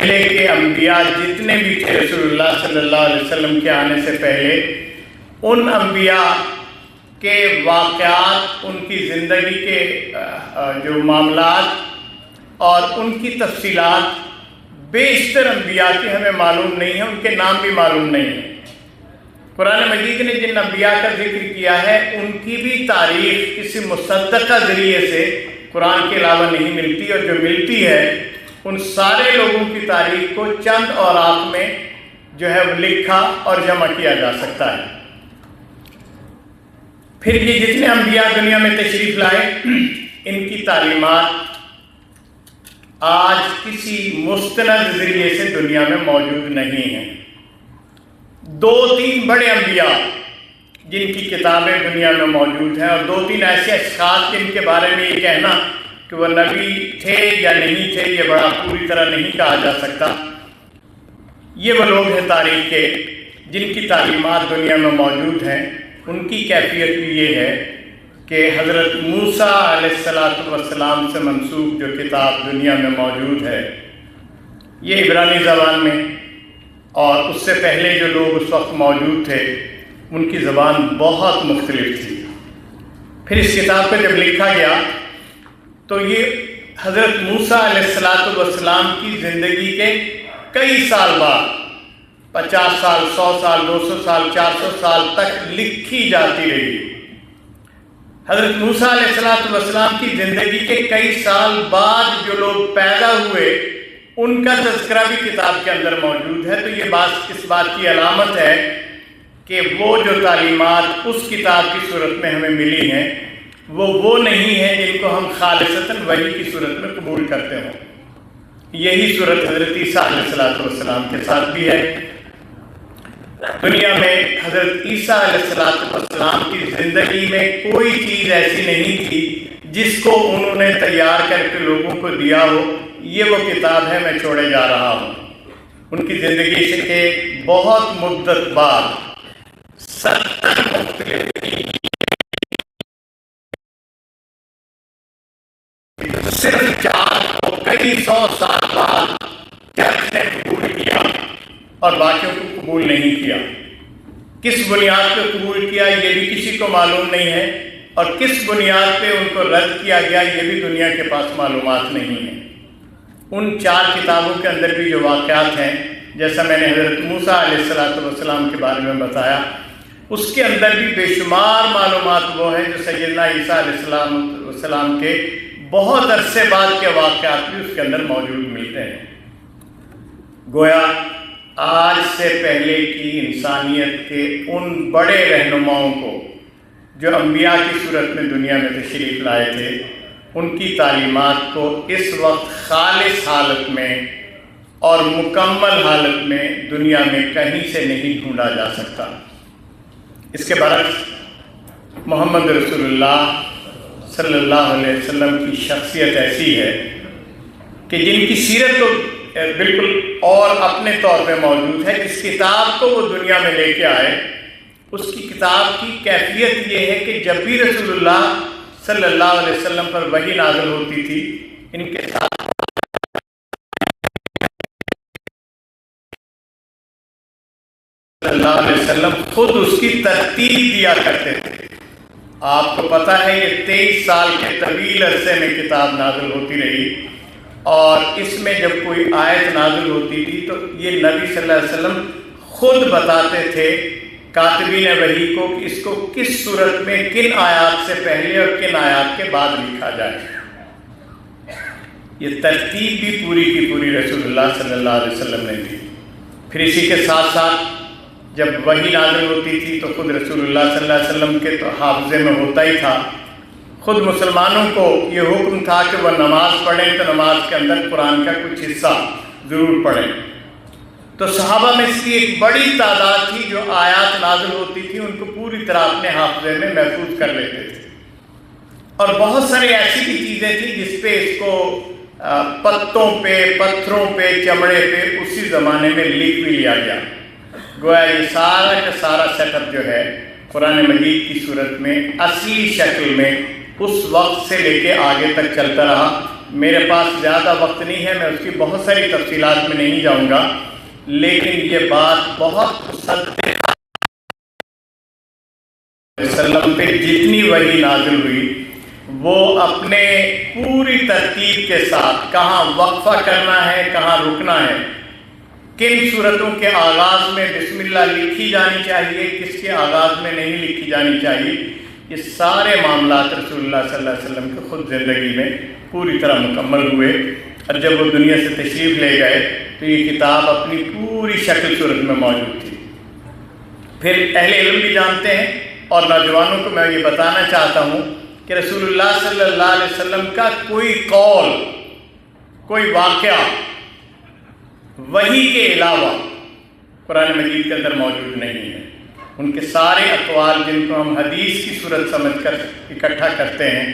پہلے کے انبیاء جتنے بھی تھے رسول اللہ صلی اللہ علیہ وسلم کے آنے سے پہلے، ان انبیاء کے واقعات، ان کی زندگی کے جو معاملات اور ان کی تفصیلات بیشتر انبیاء کی ہمیں معلوم نہیں ہے، ان کے نام بھی معلوم نہیں ہے۔ قرآن مجید نے جن انبیاء کا ذکر کیا ہے ان کی بھی تاریخ کسی مصدقہ ذریعے سے قرآن کے علاوہ نہیں ملتی، اور جو ملتی ہے ان سارے لوگوں کی تاریخ کو چند اوراق میں جو ہے وہ لکھا اور جمع کیا جا سکتا ہے۔ پھر یہ جتنے انبیاء دنیا میں تشریف لائے، ان کی تعلیمات آج کسی مستند ذریعے سے دنیا میں موجود نہیں ہیں۔ 2-3 بڑے انبیاء جن کی کتابیں دنیا میں موجود ہیں، اور 2-3 ایسے اشخاص جن کے بارے میں یہ کہنا کہ وہ نبی تھے یا نہیں تھے، یہ بڑا پوری طرح نہیں کہا جا سکتا۔ یہ وہ لوگ ہیں تاریخ کے جن کی تعلیمات دنیا میں موجود ہیں۔ ان کی کیفیت بھی یہ ہے کہ حضرت موسیٰ علیہ السلام سے منسوب جو کتاب دنیا میں موجود ہے، یہ عبرانی زبان میں، اور اس سے پہلے جو لوگ اس وقت موجود تھے ان کی زبان بہت مختلف تھی۔ پھر اس کتاب کو جب لکھا گیا تو یہ حضرت موسیٰ علیہ السلام کی زندگی کے کئی سال بعد، 50 سال، 100 سال، 200 سال، 400 سال تک لکھی جاتی رہی۔ حضرت موسیٰ علیہ السلام کی زندگی کے کئی سال بعد جو لوگ پیدا ہوئے ان کا تذکرہ بھی کتاب کے اندر موجود ہے۔ تو یہ بات اس بات کی علامت ہے کہ وہ جو تعلیمات اس کتاب کی صورت میں ہمیں ملی ہیں وہ نہیں ہیں جن کو ہم خالصتاً وحی کی صورت میں قبول کرتے ہوں۔ یہی صورت حضرت عیسیٰ علیہ السلام کے ساتھ بھی ہے۔ دنیا میں حضرت عیسیٰ علیہ السلام کی زندگی میں کوئی چیز ایسی نہیں تھی جس کو انہوں نے تیار کر کے لوگوں کو دیا ہو۔ یہ وہ کتاب ہے میں چھوڑے جا رہا ہوں۔ ان کی زندگی سے کے بہت مدت بعد 70 مختلف صرف 4 کو کئی 100 سال بعد چرچ نے قبول کیا اور باقیوں کو قبول نہیں کیا۔ کس بنیاد پہ قبول کیا یہ بھی کسی کو معلوم نہیں ہے، اور کس بنیاد پہ ان کو رد کیا گیا یہ بھی دنیا کے پاس معلومات نہیں ہے۔ ان 4 کتابوں کے اندر بھی جو واقعات ہیں، جیسا میں نے حضرت موسیٰ علیہ السلام کے بارے میں بتایا، اس کے اندر بھی بے شمار معلومات وہ ہیں جو سیدنا عیسیٰ علیہ السلام کے بہت عرصے بعد کے واقعات بھی اس کے اندر موجود ملتے ہیں۔ گویا آج سے پہلے کی انسانیت کے ان بڑے رہنماؤں کو جو انبیاء کی صورت میں دنیا میں تشریف لائے تھے، ان کی تعلیمات کو اس وقت خالص حالت میں اور مکمل حالت میں دنیا میں کہیں سے نہیں ڈھونڈا جا سکتا۔ اس کے برعکس محمد رسول اللہ صلی اللہ علیہ وسلم کی شخصیت ایسی ہے کہ جن کی سیرت تو بالکل اور اپنے طور پہ موجود ہے۔ جس کتاب کو وہ دنیا میں لے کے آئے، اس کی کتاب کی کیفیت یہ ہے کہ جب بھی رسول اللہ صلی اللہ علیہ وسلم پر وحی نازل ہوتی تھی، ان کے ساتھ صلی اللہ علیہ وسلم خود اس کی ترتیب دیا کرتے تھے۔ آپ کو پتہ ہے یہ 23 سال کے طویل عرصے میں کتاب نازل ہوتی رہی، اور اس میں جب کوئی آیت نازل ہوتی تھی تو یہ نبی صلی اللہ علیہ وسلم خود بتاتے تھے کاتبین وحی کو کہ اس کو کس صورت میں کن آیات سے پہلے اور کن آیات کے بعد لکھا جائے۔ یہ ترتیب بھی پوری کی پوری رسول اللہ صلی اللہ علیہ وسلم نے دی۔ پھر اسی کے ساتھ ساتھ جب وحی نازل ہوتی تھی تو خود رسول اللہ صلی اللہ علیہ وسلم کے تو حافظے میں ہوتا ہی تھا، خود مسلمانوں کو یہ حکم تھا کہ وہ نماز پڑھیں تو نماز کے اندر قرآن کا کچھ حصہ ضرور پڑھیں۔ تو صحابہ میں اس کی ایک بڑی تعداد تھی جو آیات نازل ہوتی تھی ان کو پوری طرح اپنے حافظے میں محفوظ کر لیتے تھے، اور بہت ساری ایسی بھی چیزیں تھیں جس پہ اس کو پتوں پہ، پتھروں پہ، چمڑے پہ اسی زمانے میں لکھ بھی لیا گیا۔ گویا یہ سارا کا سارا سیٹ اپ جو ہے قرآن مجید کی صورت میں اصلی شکل میں اس وقت سے لے کے آگے تک چلتا رہا۔ میرے پاس زیادہ وقت نہیں ہے، میں اس کی بہت ساری تفصیلات میں نہیں جاؤں گا، لیکن یہ بات بہت وسلم پہ جتنی وحی نازل ہوئی وہ اپنے پوری ترتیب کے ساتھ کہاں وقفہ کرنا ہے، کہاں رکنا ہے، کن صورتوں کے آغاز میں بسم اللہ لکھی جانی چاہیے، کس کے آغاز میں نہیں لکھی جانی چاہیے، یہ سارے معاملات رسول اللہ صلی اللہ علیہ وسلم کے خود زندگی میں پوری طرح مکمل ہوئے، اور جب وہ دنیا سے تشریف لے گئے تو یہ کتاب اپنی پوری شکل صورت میں موجود تھی۔ پھر اہل علم بھی جانتے ہیں اور نوجوانوں کو میں یہ بتانا چاہتا ہوں کہ رسول اللہ صلی اللہ علیہ وسلم کا کوئی قول، کوئی واقعہ وحی کے علاوہ قرآن مجید کے اندر موجود نہیں ہے۔ ان کے سارے اقوال جن کو ہم حدیث کی صورت سمجھ کر اکٹھا کرتے ہیں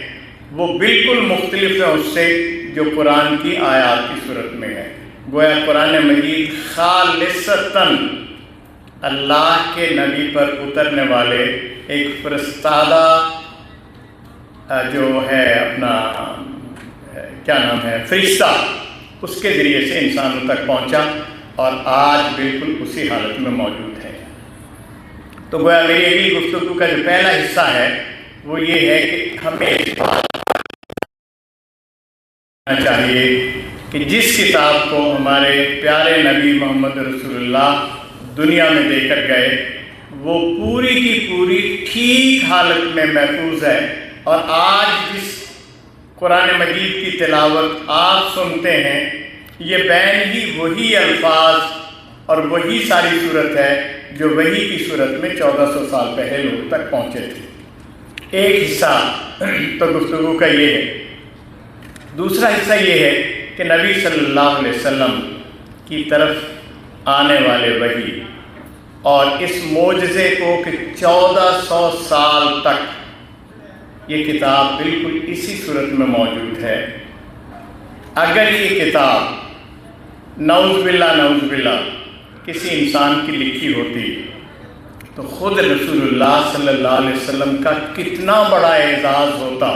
وہ بالکل مختلف ہے اس سے جو قرآن کی آیات کی صورت میں ہے۔ گویا قرآن مجید خالصتاً اللہ کے نبی پر اترنے والے ایک فرستادہ جو ہے اپنا کیا نام ہے فرشتہ، اس کے ذریعے سے انسانوں تک پہنچا اور آج بالکل اسی حالت میں موجود ہے۔ تو گویا میری اگلی گفتگو کا جو پہلا حصہ ہے وہ یہ ہے کہ ہمیں اس بات کرنا چاہیے کہ جس کتاب کو ہمارے پیارے نبی محمد رسول اللہ دنیا میں دے کر گئے وہ پوری کی پوری ٹھیک حالت میں محفوظ ہے، اور آج جس قرآن مجید کی تلاوت آپ سنتے ہیں یہ بین ہی وہی الفاظ اور وہی ساری صورت ہے جو وحی کی صورت میں 1400 سال پہلے لوگ تک پہنچے تھے۔ ایک حصہ تو گفتگو کا یہ ہے۔ دوسرا حصہ یہ ہے کہ نبی صلی اللہ علیہ وسلم کی طرف آنے والے وحی اور اس معجزے کو کہ 1400 سال تک یہ کتاب بالکل اسی صورت میں موجود ہے۔ اگر یہ کتاب نعوذ باللہ کسی انسان کی لکھی ہوتی تو خود رسول اللہ صلی اللہ علیہ وسلم کا کتنا بڑا اعزاز ہوتا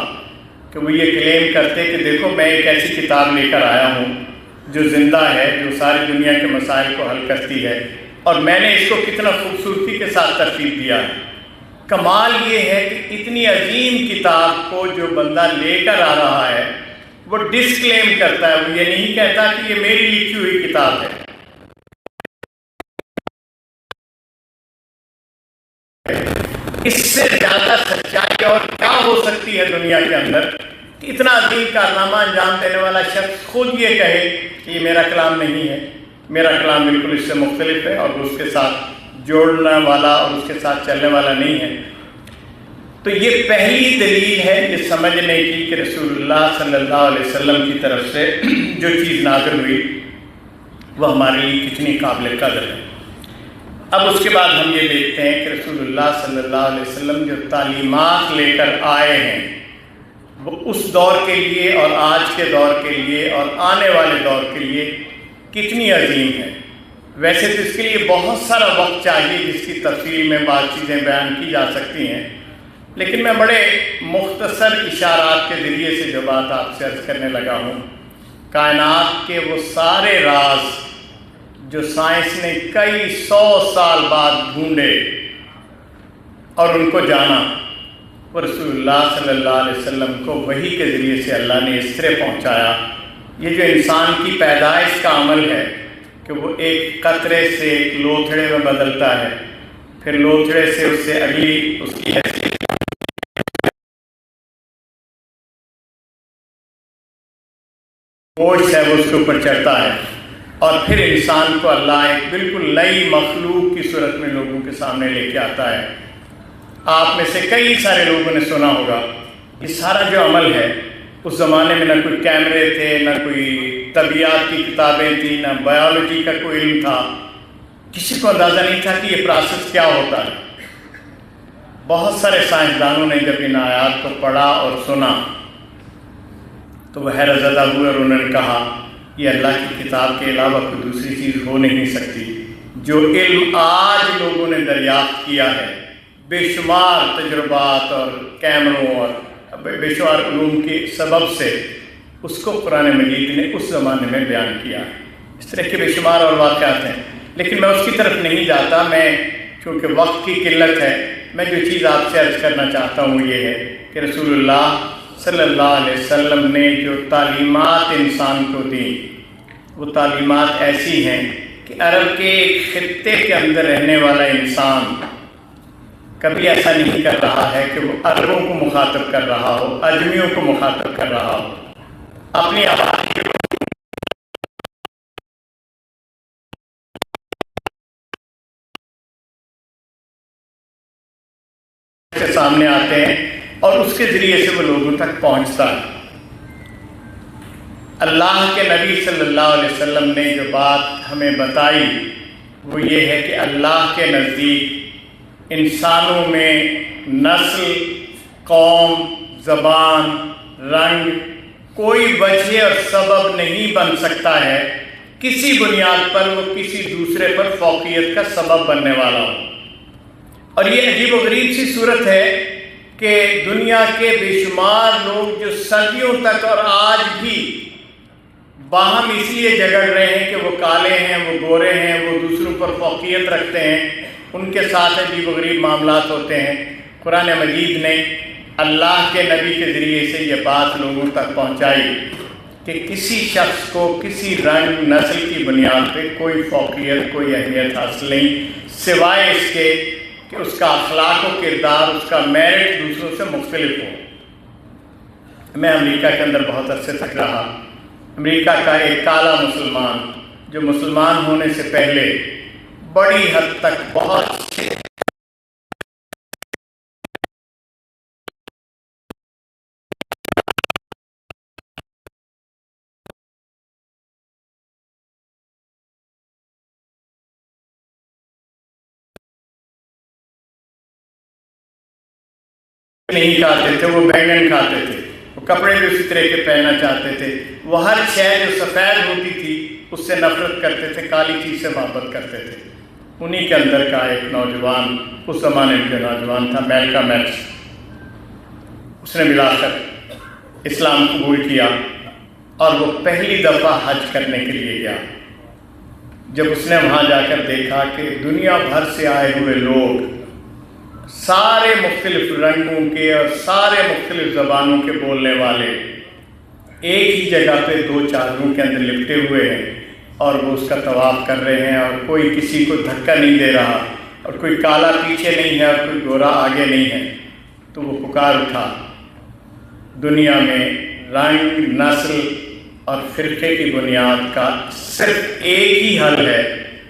کہ وہ یہ کلیم کرتے کہ دیکھو میں ایک ایسی کتاب لے کر آیا ہوں جو زندہ ہے، جو ساری دنیا کے مسائل کو حل کرتی ہے، اور میں نے اس کو کتنا خوبصورتی کے ساتھ ترتیب دیا ہے۔ کمال یہ ہے کہ اتنی عظیم کتاب کو جو بندہ لے کر آ رہا ہے وہ ڈسکلیم کرتا ہے، وہ یہ نہیں کہتا کہ یہ میری لکھی ہوئی کتاب ہے۔ اس سے زیادہ سچائی اور کیا ہو سکتی ہے دنیا کے اندر کہ اتنا عظیم کارنامہ انجام دینے والا شخص خود یہ کہے کہ یہ میرا کلام نہیں ہے، میرا کلام بالکل اس سے مختلف ہے اور وہ اس کے ساتھ جوڑنے والا اور اس کے ساتھ چلنے والا نہیں ہے۔ تو یہ پہلی دلیل ہے یہ سمجھنے کی کہ رسول اللہ صلی اللہ علیہ وسلم کی طرف سے جو چیز نازل ہوئی وہ ہمارے لیے کتنی قابل قدر ہے۔ اب اس کے بعد ہم یہ دیکھتے ہیں کہ رسول اللہ صلی اللہ علیہ وسلم جو تعلیمات لے کر آئے ہیں وہ اس دور کے لیے اور آج کے دور کے لیے اور آنے والے دور کے لیے کتنی عظیم ہے۔ ویسے تو اس کے لیے بہت سارا وقت چاہیے جس کی تفصیل میں بعض چیزیں بیان کی جا سکتی ہیں، لیکن میں بڑے مختصر اشارات کے ذریعے سے جو بات آپ سے عرض کرنے لگا ہوں، کائنات کے وہ سارے راز جو سائنس نے کئی 100 سال بعد ڈھونڈے اور ان کو جانا، وہ رسول اللہ صلی اللہ علیہ وسلم کو وحی کے ذریعے سے اللہ نے اس طرح پہنچایا۔ یہ جو انسان کی پیدائش کا عمل ہے کہ وہ ایک قطرے سے ایک لوتھڑے میں بدلتا ہے، پھر لوتھڑے سے اس سے اگلی اس کی حیثیت گوشت ہے وہ اس کے اوپر چڑھتا ہے، اور پھر انسان کو اللہ ایک بالکل نئی مخلوق کی صورت میں لوگوں کے سامنے لے کے آتا ہے۔ آپ میں سے کئی سارے لوگوں نے سنا ہوگا یہ سارا جو عمل ہے، اس زمانے میں نہ کوئی کیمرے تھے، نہ کوئی طبیعت کی کتابیں تھیں، نہ بایولوجی کا کوئی علم تھا، کسی کو اندازہ نہیں تھا کہ یہ پروسیس کیا ہوتا ہے۔ بہت سارے سائنسدانوں نے جب ان آیات کو پڑھا اور سنا تو وہ حیرت زدہ ہوئے اور انہوں نے کہا یہ اللہ کی کتاب کے علاوہ کوئی دوسری چیز ہو نہیں سکتی۔ جو علم آج لوگوں نے دریافت کیا ہے بے شمار تجربات اور کیمروں اور بے شمار علوم کے سبب سے، اس کو قرآن مجید نے اس زمانے میں بیان کیا ہے۔ اس طرح کے بے شمار اور واقعات ہیں، لیکن میں اس کی طرف نہیں جاتا۔ میں چونکہ وقت کی قلت ہے، میں جو چیز آپ سے عرض کرنا چاہتا ہوں یہ ہے کہ رسول اللہ صلی اللہ علیہ وسلم نے جو تعلیمات انسان کو دیں، وہ تعلیمات ایسی ہیں کہ عرب کے خطے کے اندر رہنے والا انسان کبھی ایسا نہیں کر رہا ہے کہ وہ عربوں کو مخاطب کر رہا ہو، اجمیوں کو مخاطب کر رہا ہو۔ اپنی آبادی کے سامنے آتے ہیں اور اس کے ذریعے سے وہ لوگوں تک پہنچتا ہے۔ اللہ کے نبی صلی اللہ علیہ وسلم نے جو بات ہمیں بتائی وہ یہ ہے کہ اللہ کے نزدیک انسانوں میں نسل، قوم، زبان، رنگ کوئی وجہ اور سبب نہیں بن سکتا ہے کسی بنیاد پر وہ کسی دوسرے پر فوقیت کا سبب بننے والا ہو۔ اور یہ عجیب و غریب سی صورت ہے کہ دنیا کے بے شمار لوگ جو صدیوں تک اور آج بھی باہم اس لیے جھگڑ رہے ہیں کہ وہ کالے ہیں، وہ گورے ہیں، وہ دوسروں پر فوقیت رکھتے ہیں، ان کے ساتھ عجیب و غریب معاملات ہوتے ہیں۔ قرآن مجید نے اللہ کے نبی کے ذریعے سے یہ بات لوگوں تک پہنچائی کہ کسی شخص کو کسی رنگ، نسل کی بنیاد پہ کوئی فوقیت، کوئی اہمیت حاصل نہیں، سوائے اس کے کہ اس کا اخلاق و کردار، اس کا میرٹ دوسروں سے مختلف ہو۔ میں امریکہ کے اندر بہت عرصے تک رہا۔ امریکہ کا ایک کالا مسلمان جو مسلمان ہونے سے پہلے بڑی حد تک بہت نہیں کھاتے تھے، وہ بینگن کھاتے تھے، وہ کپڑے بھی اسی طرح کے پہننا چاہتے تھے، وہ ہر شے جو سفید ہوتی تھی اس سے نفرت کرتے تھے، کالی چیز سے محبت کرتے تھے۔ انہی کے اندر کا ایک نوجوان، اس زمانے میں نوجوان تھا، میلکم ایکس، اس نے ملا کر اسلام قبول کیا اور وہ پہلی دفعہ حج کرنے کے لیے گیا۔ جب اس نے وہاں جا کر دیکھا کہ دنیا بھر سے آئے ہوئے لوگ، سارے مختلف رنگوں کے اور سارے مختلف زبانوں کے بولنے والے ایک ہی جگہ پہ دو چادروں کے اندر لپٹے ہوئے ہیں اور وہ اس کا طواف کر رہے ہیں، اور کوئی کسی کو دھکا نہیں دے رہا، اور کوئی کالا پیچھے نہیں ہے اور کوئی گورا آگے نہیں ہے، تو وہ پکار اٹھا، دنیا میں رنگ، نسل اور فرقے کی بنیاد کا صرف ایک ہی حل ہے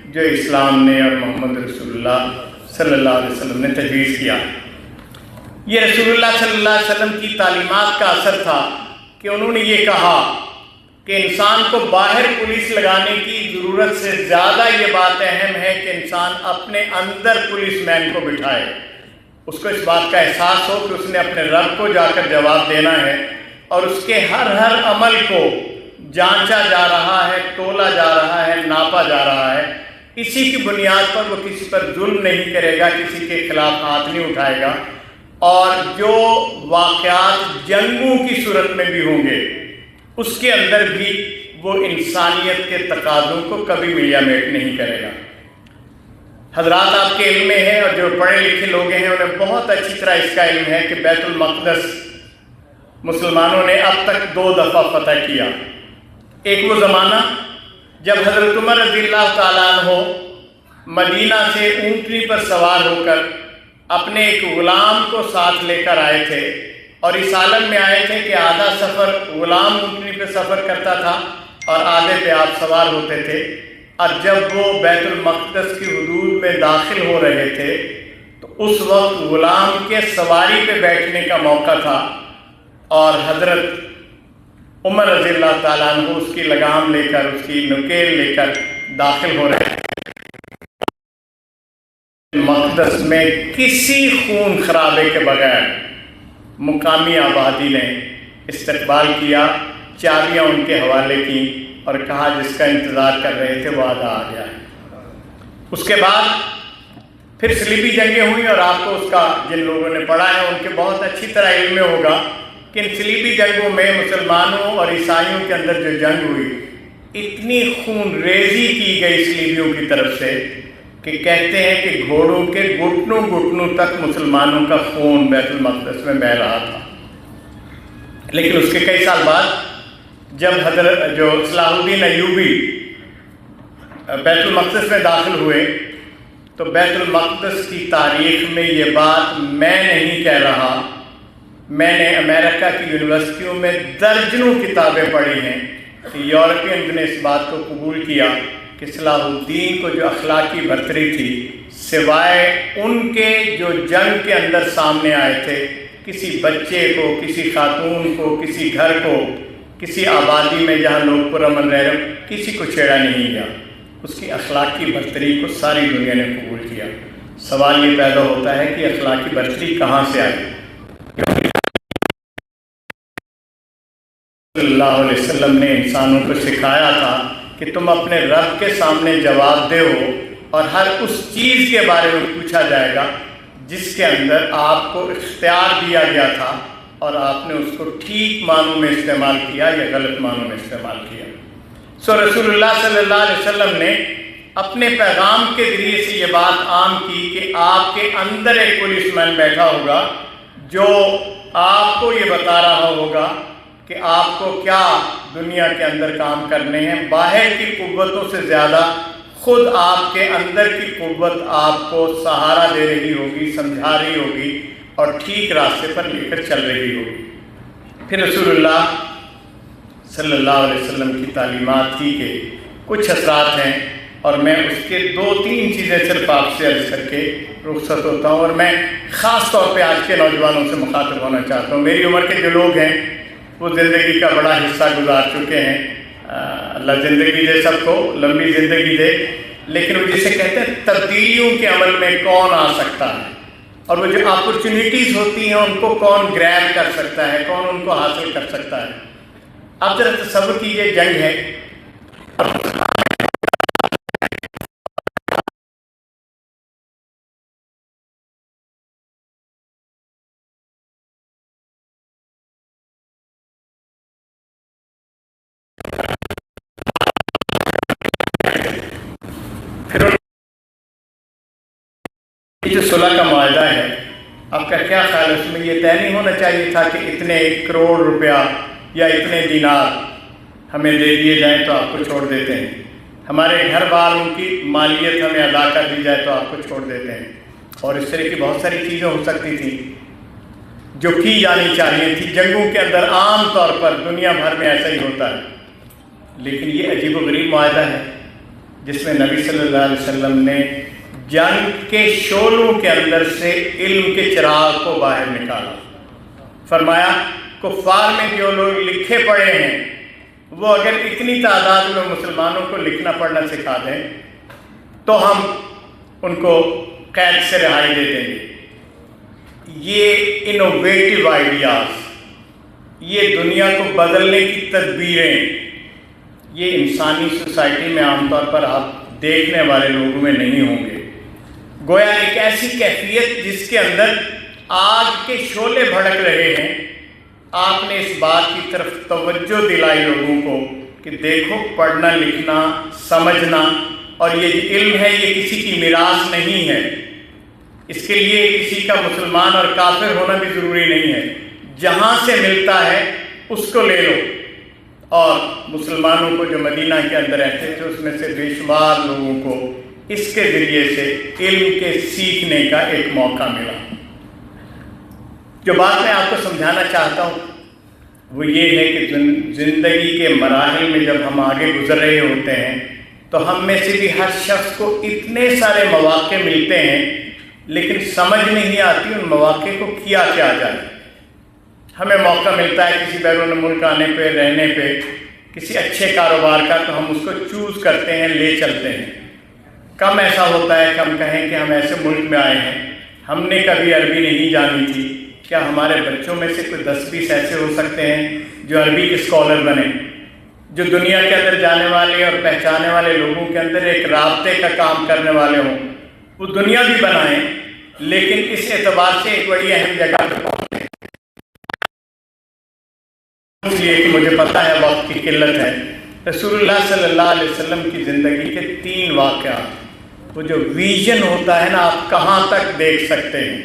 جو اسلام نے اور محمد رسول اللہ صلی اللہ علیہ وسلم نے تجویز کیا۔ یہ رسول اللہ صلی اللہ علیہ وسلم کی تعلیمات کا اثر تھا کہ انہوں نے یہ کہا کہ انسان کو باہر پولیس لگانے کی ضرورت سے زیادہ یہ بات اہم ہے کہ انسان اپنے اندر پولیس مین کو بٹھائے، اس کو اس بات کا احساس ہو کہ اس نے اپنے رب کو جا کر جواب دینا ہے، اور اس کے ہر عمل کو جانچا جا رہا ہے، تولا جا رہا ہے، ناپا جا رہا ہے۔ اسی کی بنیاد پر وہ کسی پر ظلم نہیں کرے گا، کسی کے خلاف ہاتھ نہیں اٹھائے گا، اور جو واقعات جنگوں کی صورت میں بھی ہوں گے اس کے اندر بھی وہ انسانیت کے تقاضوں کو کبھی ملیا میٹ نہیں کرے گا۔ حضرات آپ کے علم میں ہے، اور جو پڑھے لکھے لوگ ہیں انہیں بہت اچھی طرح اس کا علم ہے کہ بیت المقدس مسلمانوں نے اب تک 2 دفعہ فتح کیا۔ ایک وہ زمانہ جب حضرت عمر رضی اللہ تعالیٰ عنہ مدینہ سے اونٹنی پر سوار ہو کر اپنے ایک غلام کو ساتھ لے کر آئے تھے، اور اس عالم میں آئے تھے کہ آدھا سفر غلام اونٹنی پہ سفر کرتا تھا اور آدھے پہ آپ سوار ہوتے تھے، اور جب وہ بیت المقدس کی حدود میں داخل ہو رہے تھے تو اس وقت غلام کے سواری پہ بیٹھنے کا موقع تھا، اور حضرت عمر رضی اللہ تعالیٰ عنہ اس کی لگام لے کر، اس کی نکیل لے کر داخل ہو رہے مقدس میں کسی خون خرابے کے بغیر مقامی آبادی نے استقبال کیا، چابیاں ان کے حوالے کی اور کہا جس کا انتظار کر رہے تھے وہ آدھا آ گیا ہے۔ اس کے بعد پھر صلیبی جنگیں ہوئیں، اور آپ کو اس کا جن لوگوں نے پڑھا ہے ان کے بہت اچھی طرح علم میں ہوگا کہ ان صلیبی جنگوں میں مسلمانوں اور عیسائیوں کے اندر جو جنگ ہوئی، اتنی خون ریزی کی گئی صلیبیوں کی طرف سے کہ کہتے ہیں کہ گھوڑوں کے گھٹنوں گھٹنوں تک مسلمانوں کا خون بیت المقدس میں بہہ رہا تھا۔ لیکن اس کے کئی سال بعد جب حضرت جو صلاح الدین ایوبی بیت المقدس میں داخل ہوئے تو بیت المقدس کی تاریخ میں یہ بات میں نہیں کہہ رہا، میں نے امریکہ کی یونیورسٹیوں میں درجنوں کتابیں پڑھی ہیں کہ یورپینز نے اس بات کو قبول کیا کہ صلاح الدین کو جو اخلاقی برتری تھی، سوائے ان کے جو جنگ کے اندر سامنے آئے تھے، کسی بچے کو، کسی خاتون کو، کسی گھر کو، کسی آبادی میں جہاں لوگ پرامن رہ رہے، کسی کو چھیڑا نہیں گیا۔ اس کی اخلاقی برتری کو ساری دنیا نے قبول کیا۔ سوال یہ پیدا ہوتا ہے کہ اخلاقی برتری کہاں سے آئی؟ صلی اللہ علیہ وسلم نے انسانوں کو سکھایا تھا کہ تم اپنے رب کے سامنے جواب دے ہو، اور ہر اس چیز کے بارے میں پوچھا جائے گا جس کے اندر آپ کو اختیار دیا گیا تھا اور آپ نے اس کو ٹھیک معنوں میں استعمال کیا یا غلط معنوں میں استعمال کیا۔ سو رسول اللہ صلی اللہ علیہ وسلم نے اپنے پیغام کے ذریعے سے یہ بات عام کی کہ آپ کے اندر ایک پولیس مین بیٹھا ہوگا جو آپ کو یہ بتا رہا ہوگا کہ آپ کو کیا دنیا کے اندر کام کرنے ہیں۔ باہر کی قوتوں سے زیادہ خود آپ کے اندر کی قوت آپ کو سہارا دے رہی ہوگی، سمجھا رہی ہوگی اور ٹھیک راستے پر لے کر چل رہی ہوگی۔ پھر رسول اللہ صلی اللہ علیہ وسلم کی تعلیمات تھی کہ کچھ اثرات ہیں، اور میں اس کے 2-3 چیزیں صرف آپ سے عرض کر کے رخصت ہوتا ہوں، اور میں خاص طور پہ آج کے نوجوانوں سے مخاطب ہونا چاہتا ہوں۔ میری عمر کے جو لوگ ہیں وہ زندگی کا بڑا حصہ گزار چکے ہیں، اللہ زندگی دے، سب کو لمبی زندگی دے، لیکن وہ جسے کہتے ہیں تبدیلیوں کے عمل میں کون آ سکتا ہے، اور وہ جو اپرچونیٹیز ہوتی ہیں ان کو کون گریب کر سکتا ہے، کون ان کو حاصل کر سکتا ہے۔ اب ذرا تصور کیجیے، جنگ ہے، پھر یہ جو صلح کا معاہدہ ہے، آپ کا کیا خیال ہے؟ اس میں یہ طے نہیں ہونا چاہیے تھا کہ اتنے کروڑ روپیہ یا اتنے دینار ہمیں دے دیے جائیں تو آپ کو چھوڑ دیتے ہیں، ہمارے گھر والوں کی مالیت ہمیں ادا کر دی جائے تو آپ کو چھوڑ دیتے ہیں، اور اس طرح کی بہت ساری چیزیں ہو سکتی تھیں جو کی جانی چاہیے تھی۔ جنگوں کے اندر عام طور پر دنیا بھر میں ایسا ہی ہوتا ہے، لیکن یہ عجیب و غریب معاہدہ ہے جس میں نبی صلی اللہ علیہ وسلم نے جنگ کے شعلوں کے اندر سے علم کے چراغ کو باہر نکالا۔ فرمایا کفار میں جو لوگ لکھے پڑھے ہیں وہ اگر اتنی تعداد میں مسلمانوں کو لکھنا پڑھنا سکھا دیں تو ہم ان کو قید سے رہائی دے دیں گے۔ یہ انوویٹو آئیڈیاز، یہ دنیا کو بدلنے کی تدبیریں، یہ انسانی سوسائٹی میں عام طور پر آپ دیکھنے والے لوگوں میں نہیں ہوں گے۔ گویا ایک ایسی کیفیت جس کے اندر آگ کے شعلے بھڑک رہے ہیں، آپ نے اس بات کی طرف توجہ دلائی لوگوں کو کہ دیکھو، پڑھنا لکھنا سمجھنا اور یہ جو علم ہے یہ کسی کی میراث نہیں ہے، اس کے لیے کسی کا مسلمان اور کافر ہونا بھی ضروری نہیں ہے، جہاں سے ملتا ہے اس کو لے لو۔ اور مسلمانوں کو جو مدینہ کے اندر رہتے تھے اس میں سے بے شمار لوگوں کو اس کے ذریعے سے علم کے سیکھنے کا ایک موقع ملا۔ جو بات میں آپ کو سمجھانا چاہتا ہوں وہ یہ ہے کہ زندگی کے مراحل میں جب ہم آگے گزر رہے ہوتے ہیں تو ہم میں سے بھی ہر شخص کو اتنے سارے مواقع ملتے ہیں، لیکن سمجھ نہیں آتی ان مواقع کو کیا جائے۔ ہمیں موقع ملتا ہے کسی بیرون ملک آنے پہ، رہنے پہ، کسی اچھے کاروبار کا، تو ہم اس کو چوز کرتے ہیں، لے چلتے ہیں۔ کم ایسا ہوتا ہے کہ ہم کہیں کہ ہم ایسے ملک میں آئے ہیں، ہم نے کبھی عربی نہیں جانی تھی۔ کیا ہمارے بچوں میں سے کوئی 10-20 ایسے ہو سکتے ہیں جو عربی کے اسکالر بنے، جو دنیا کے اندر جانے والے اور پہچانے والے لوگوں کے اندر ایک رابطے کا کام کرنے والے ہوں؟ وہ دنیا بھی بنائیں، لیکن اس اعتبار سے ایک بڑی اہم جگہ اس لیے کہ مجھے پتہ ہے وقت کی قلت ہے، رسول اللہ صلی اللہ علیہ وسلم کی زندگی کے 3 واقعات، وہ جو ویژن ہوتا ہے نا، آپ کہاں تک دیکھ سکتے ہیں،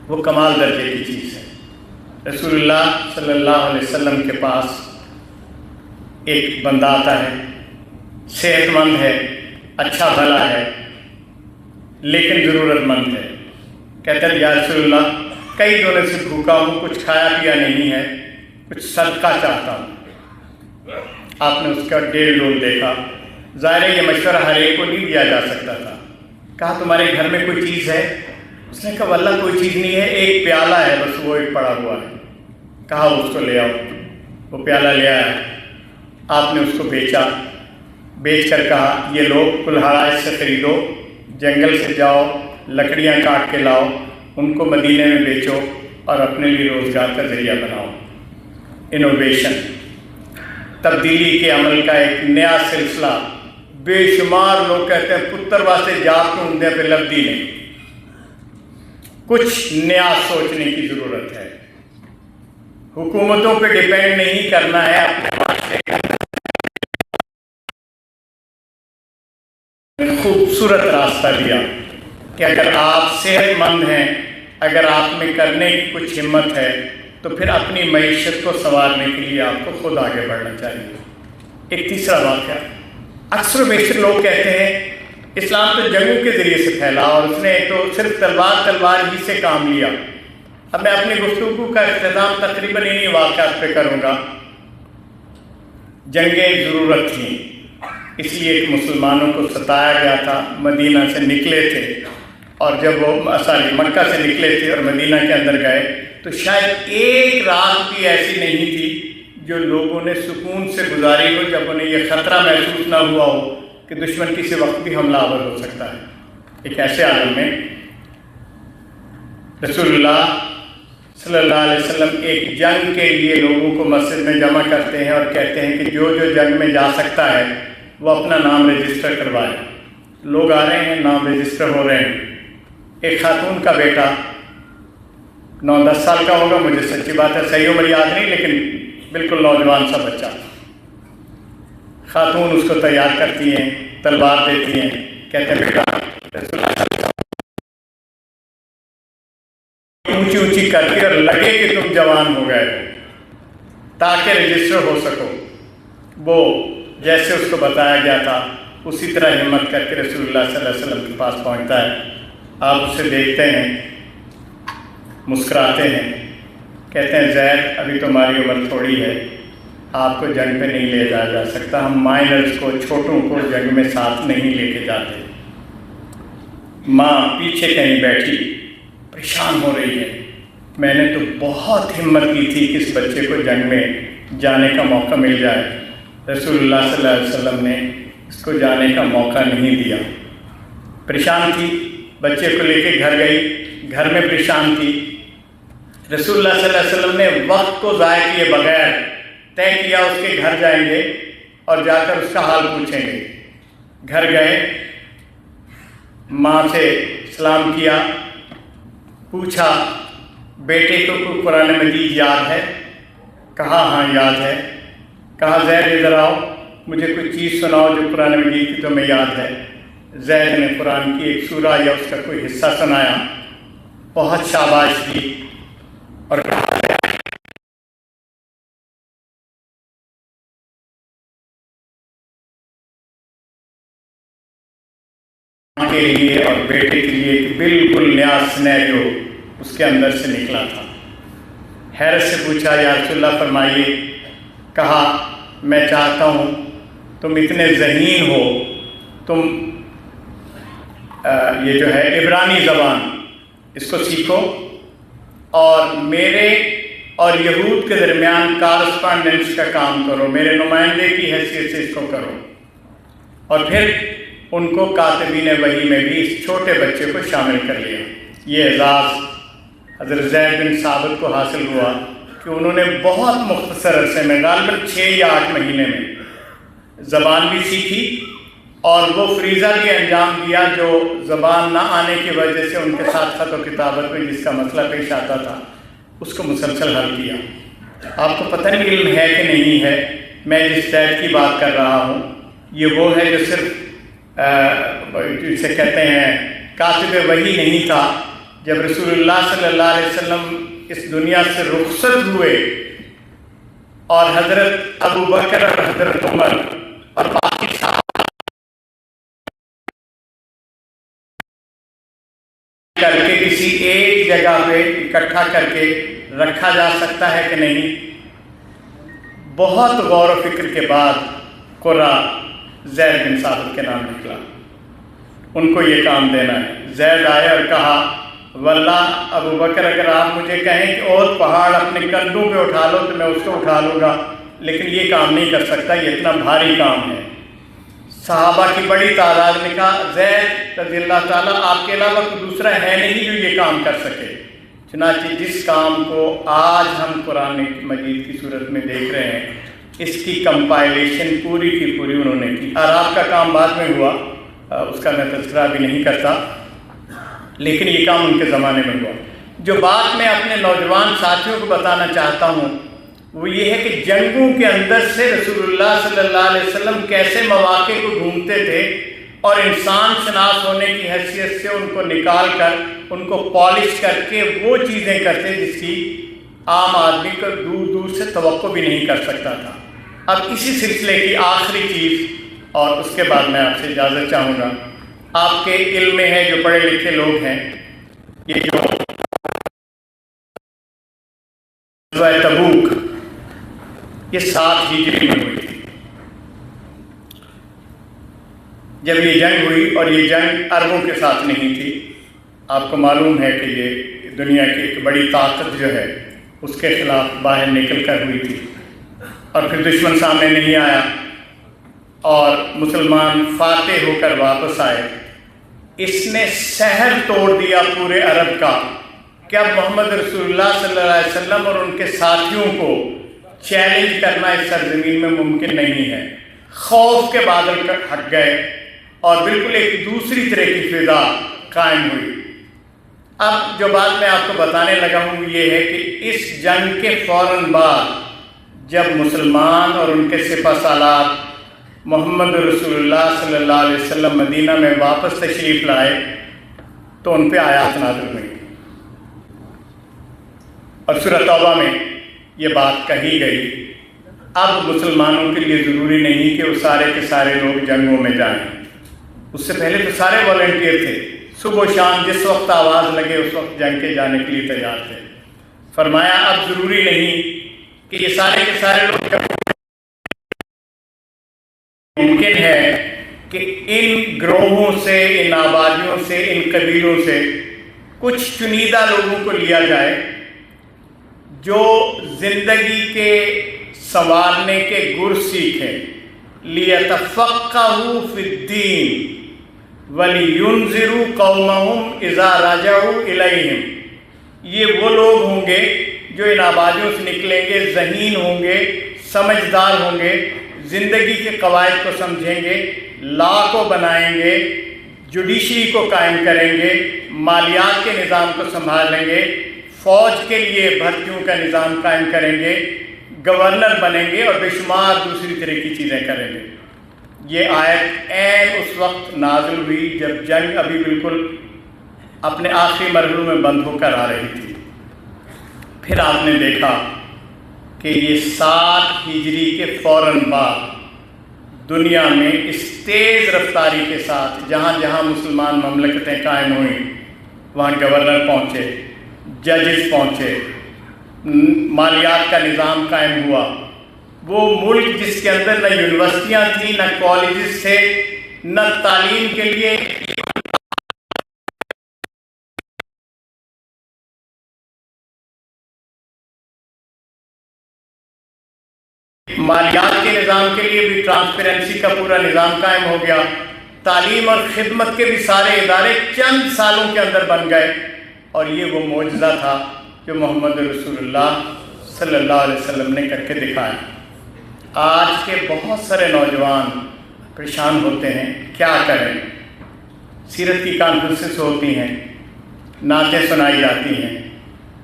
وہ کمال درجے کی چیز ہے۔ رسول اللہ صلی اللہ علیہ وسلم کے پاس ایک بندہ آتا ہے، صحت مند ہے، اچھا بھلا ہے، لیکن ضرورت مند ہے۔ کہتے ہیں یا رسول اللہ کئی دنوں سے بھوکا ہوں، کچھ کھایا پیا نہیں ہے، کچھ صدقہ چاہتا ہوں۔ آپ نے اس کا 1.5 رول دیکھا۔ ظاہر ہے یہ مشورہ ہر ایک کو نہیں دیا جا سکتا تھا۔ کہا تمہارے گھر میں کوئی چیز ہے؟ اس نے کہا واللہ کوئی چیز نہیں ہے، ایک پیالہ ہے بس، وہ ایک پڑا ہوا ہے۔ کہا اس کو لے آؤ۔ وہ پیالہ لے آیا۔ آپ نے اس کو بیچا، بیچ کر کہا یہ لو، کلہاڑا اس سے خریدو، جنگل سے جاؤ، لکڑیاں کاٹ کے لاؤ، ان کو مدینے میں بیچو اور اپنے لیے روزگار کا ذریعہ بناؤ۔ انوویشن، تبدیلی کے عمل کا ایک نیا سلسلہ۔ بے شمار لوگ کہتے ہیں پتر واسطے جات کو اندے پہ لبدی نہیں۔ کچھ نیا سوچنے کی ضرورت ہے۔ حکومتوں پہ ڈیپینڈ نہیں کرنا ہے، اپنے معاشرے کا خوبصورت راستہ دیا کہ اگر آپ صحت مند ہیں، اگر آپ میں کرنے کی کچھ ہمت ہے تو پھر اپنی معیشت کو سنوارنے کے لیے آپ کو خود آگے بڑھنا چاہیے۔ ایک تیسرا واقعہ، اکثر و بیشتر لوگ کہتے ہیں اسلام تو جنگوں کے ذریعے سے پھیلا اور اس نے تو صرف تلوار ہی سے کام لیا۔ اب میں اپنی گفتگو کا اختتام تقریباً انہی واقعات پہ کروں گا۔ جنگیں ضرورت تھیں، اس لیے کہ مسلمانوں کو ستایا گیا تھا، مدینہ سے نکلے تھے، اور جب وہ مکہ سے نکلے تھے اور مدینہ کے اندر گئے تو شاید ایک رات بھی ایسی نہیں تھی جو لوگوں نے سکون سے گزاری ہو جب انہیں یہ خطرہ محسوس نہ ہوا ہو کہ دشمن کسی وقت بھی حملہ آور ہو سکتا ہے۔ ایک ایسے عالم میں رسول اللہ صلی اللہ علیہ وسلم ایک جنگ کے لیے لوگوں کو مسجد میں جمع کرتے ہیں اور کہتے ہیں کہ جو جو جنگ میں جا سکتا ہے وہ اپنا نام رجسٹر کروائے۔ لوگ آ رہے ہیں، نام رجسٹر ہو رہے ہیں۔ ایک خاتون کا بیٹا 9-10 سال کا ہوگا، مجھے سچی بات ہے صحیح عمر یاد نہیں، لیکن بالکل نوجوان سا بچہ۔ خاتون اس کو تیار کرتی ہیں، تلوار دیتی ہیں، کہتے ہیں بیٹا رسول اللہ اونچی اونچی کر کے اور لگے کہ تم جوان ہو گئے ہو تاکہ رجسٹر ہو سکو۔ وہ جیسے اس کو بتایا گیا تھا اسی طرح ہمت کر کے رسول اللہ صلی اللہ علیہ وسلم کے پاس پہنچتا ہے۔ آپ اسے دیکھتے ہیں، مسکراتے ہیں، کہتے ہیں زید ابھی تمہاری عمر تھوڑی ہے، آپ کو جنگ پہ نہیں لے جایا جا سکتا، ہم مائنرز کو، چھوٹوں کو جنگ میں ساتھ نہیں لے کے جاتے۔ ماں پیچھے کہیں بیٹھی پریشان ہو رہی ہے، میں نے تو بہت ہمت کی تھی کہ اس بچے کو جنگ میں جانے کا موقع مل جائے، رسول اللہ صلی اللہ علیہ وسلم نے اس کو جانے کا موقع نہیں دیا۔ پریشان تھی، بچے کو لے کے گھر گئی، گھر میں پریشان تھی۔ رسول اللہ صلی اللہ علیہ وسلم نے وقت کو ضائع کیے بغیر طے کیا اس کے گھر جائیں گے اور جا کر اس کا حال پوچھیں گے۔ گھر گئے، ماں سے سلام کیا، پوچھا بیٹے کو کوئی قرآن مجید یاد ہے؟ کہا ہاں یاد ہے۔ کہا زید ادھر آؤ، مجھے کوئی چیز سناؤ جو قرآن مجید کی تمہیں یاد ہے۔ زید نے قرآن کی ایک سورہ یا اس کا کوئی حصہ سنایا، بہت شاباش دی اور کہا کے لیے اور بیٹے کے لیے ایک بالکل نیا سینیریو اس کے اندر سے نکلا تھا۔ حیرت سے پوچھا یا رسول اللہ فرمائیے۔ کہا میں چاہتا ہوں تم اتنے ذہین ہو، تم یہ جو ہے عبرانی زبان اس کو سیکھو اور میرے اور یہود کے درمیان کارسپانڈنس کا کام کرو، میرے نمائندے کی حیثیت سے اس کو کرو، اور پھر ان کو کاتبین وحی میں بھی اس چھوٹے بچے کو شامل کر لیا۔ یہ اعزاز حضرت زید بن ثابت کو حاصل ہوا کہ انہوں نے بہت مختصر عرصے میں، غالباً 6 یا 8 مہینے میں زبان بھی سیکھی اور وہ فریضہ بھی انجام دیا جو زبان نہ آنے کی وجہ سے ان کے ساتھ خط و کتابت میں جس کا مسئلہ پیش آتا تھا اس کو مسلسل حل کیا۔ آپ کو پتہ نہیں علم ہے کہ نہیں ہے، میں جس ٹائپ کی بات کر رہا ہوں یہ وہ ہے جو صرف جسے کہتے ہیں کاتب وحی نہیں تھا۔ جب رسول اللہ صلی اللہ علیہ وسلم اس دنیا سے رخصت ہوئے اور حضرت ابو بکر اور حضرت عمر اور باقی کر کے کسی ایک جگہ پہ اکٹھا کر کے رکھا جا سکتا ہے کہ نہیں، بہت غور و فکر کے بعد قرہ زید بن ثابت کے نام نکلا، ان کو یہ کام دینا ہے۔ زید آئے اور کہا واللہ ابو بکر اگر آپ مجھے کہیں کہ اور پہاڑ اپنے کندھوں پہ اٹھا لو تو میں اس کو اٹھا لوں گا، لیکن یہ کام نہیں کر سکتا، یہ اتنا بھاری کام ہے۔ صحابہ کی بڑی تعداد نے کہا زید رضی اللہ تعالیٰ آپ کے علاوہ کوئی دوسرا ہے نہیں جو یہ کام کر سکے۔ چنانچہ جس کام کو آج ہم قرآن مجید کی صورت میں دیکھ رہے ہیں اس کی کمپائلیشن پوری کی پوری انہوں نے کی۔ عراب کا کام بعد میں ہوا، اس کا میں تذکرہ بھی نہیں کرتا، لیکن یہ کام ان کے زمانے میں ہوا۔ جو بات میں اپنے نوجوان ساتھیوں کو بتانا چاہتا ہوں وہ یہ ہے کہ جنگوں کے اندر سے رسول اللہ صلی اللہ علیہ وسلم کیسے مواقع کو ڈھونڈتے تھے اور انسان شناس ہونے کی حیثیت سے ان کو نکال کر ان کو پالش کر کے وہ چیزیں کرتے جس کی عام آدمی کو دور دور سے توقع بھی نہیں کر سکتا تھا۔ اب اسی سلسلے کی آخری چیز اور اس کے بعد میں آپ سے اجازت چاہوں گا۔ آپ کے علم میں ہے جو پڑھے لکھے لوگ ہیں، یہ جو غزوہ تبوک یہ 7 ہجری میں ہوئی تھی۔ جب یہ جنگ ہوئی اور یہ جنگ عربوں کے ساتھ نہیں تھی، آپ کو معلوم ہے کہ یہ دنیا کی ایک بڑی طاقت جو ہے اس کے خلاف باہر نکل کر ہوئی تھی، اور پھر دشمن سامنے نہیں آیا اور مسلمان فاتح ہو کر واپس آئے۔ اس نے سحر توڑ دیا پورے عرب کا کہ اب محمد رسول اللہ صلی اللہ علیہ وسلم اور ان کے ساتھیوں کو چیلنج کرنا اس سرزمین میں ممکن نہیں ہے۔ خوف کے بادل ہٹ گئے اور بالکل ایک دوسری طرح کی فضا قائم ہوئی۔ اب جو بات میں آپ کو بتانے لگا ہوں یہ ہے کہ اس جنگ کے فوراً بعد جب مسلمان اور ان کے سپہ سالار محمد رسول اللہ صلی اللہ علیہ وسلم مدینہ میں واپس تشریف لائے تو ان پہ آیات نازل ہوئی، اور سورہ توبہ میں یہ بات کہی گئی اب مسلمانوں کے لیے ضروری نہیں کہ وہ سارے کے سارے لوگ جنگوں میں جائیں۔ اس سے پہلے تو سارے والنٹیئر تھے، صبح و شام جس وقت آواز لگے اس وقت جنگ کے جانے کے لیے تیار تھے۔ فرمایا اب ضروری نہیں کہ یہ سارے کے سارے لوگ، ممکن ہے کہ ان گروہوں سے، ان آبادیوں سے، ان قبیلوں سے کچھ چنیدہ لوگوں کو لیا جائے جو زندگی کے سنوارنے کے گر سیکھیں، لِيَتَفَقَّهُوا فِي الدِّينِ وَلِيُنذِرُوا قَوْمَهُمْ إِذَا رَجَعُوا إِلَيْهِمْ۔ یہ وہ لوگ ہوں گے جو ان آبادیوں سے نکلیں گے، ذہین ہوں گے، سمجھدار ہوں گے، زندگی کے قواعد کو سمجھیں گے، لا کو بنائیں گے، جوڈیشری کو قائم کریں گے، مالیات کے نظام کو سنبھالیں گے، فوج کے لیے بھرتیوں کا نظام قائم کریں گے، گورنر بنیں گے اور بے شمار دوسری طرح کی چیزیں کریں گے۔ یہ آیت عین اس وقت نازل ہوئی جب جنگ ابھی بالکل اپنے آخری مرحلوں میں بند ہو کر آ رہی تھی۔ پھر آپ نے دیکھا کہ یہ 7 ہجری کے فوراً بعد دنیا میں اس تیز رفتاری کے ساتھ جہاں جہاں مسلمان مملکتیں قائم ہوئیں وہاں گورنر پہنچے، ججز پہنچے، مالیات کا نظام قائم ہوا۔ وہ ملک جس کے اندر نہ یونیورسٹیاں تھیں، نہ کالجز تھے، نہ تعلیم کے لیے مالیات کے نظام کے لیے بھی ٹرانسپیرنسی کا پورا نظام قائم ہو گیا، تعلیم اور خدمت کے بھی سارے ادارے چند سالوں کے اندر بن گئے، اور یہ وہ معجزہ تھا جو محمد رسول اللہ صلی اللہ علیہ وسلم نے کر کے دکھایا۔ آج کے بہت سارے نوجوان پریشان ہوتے ہیں کیا کریں، سیرت کی کانفرنسز ہوتی ہیں، نعتیں سنائی جاتی ہیں،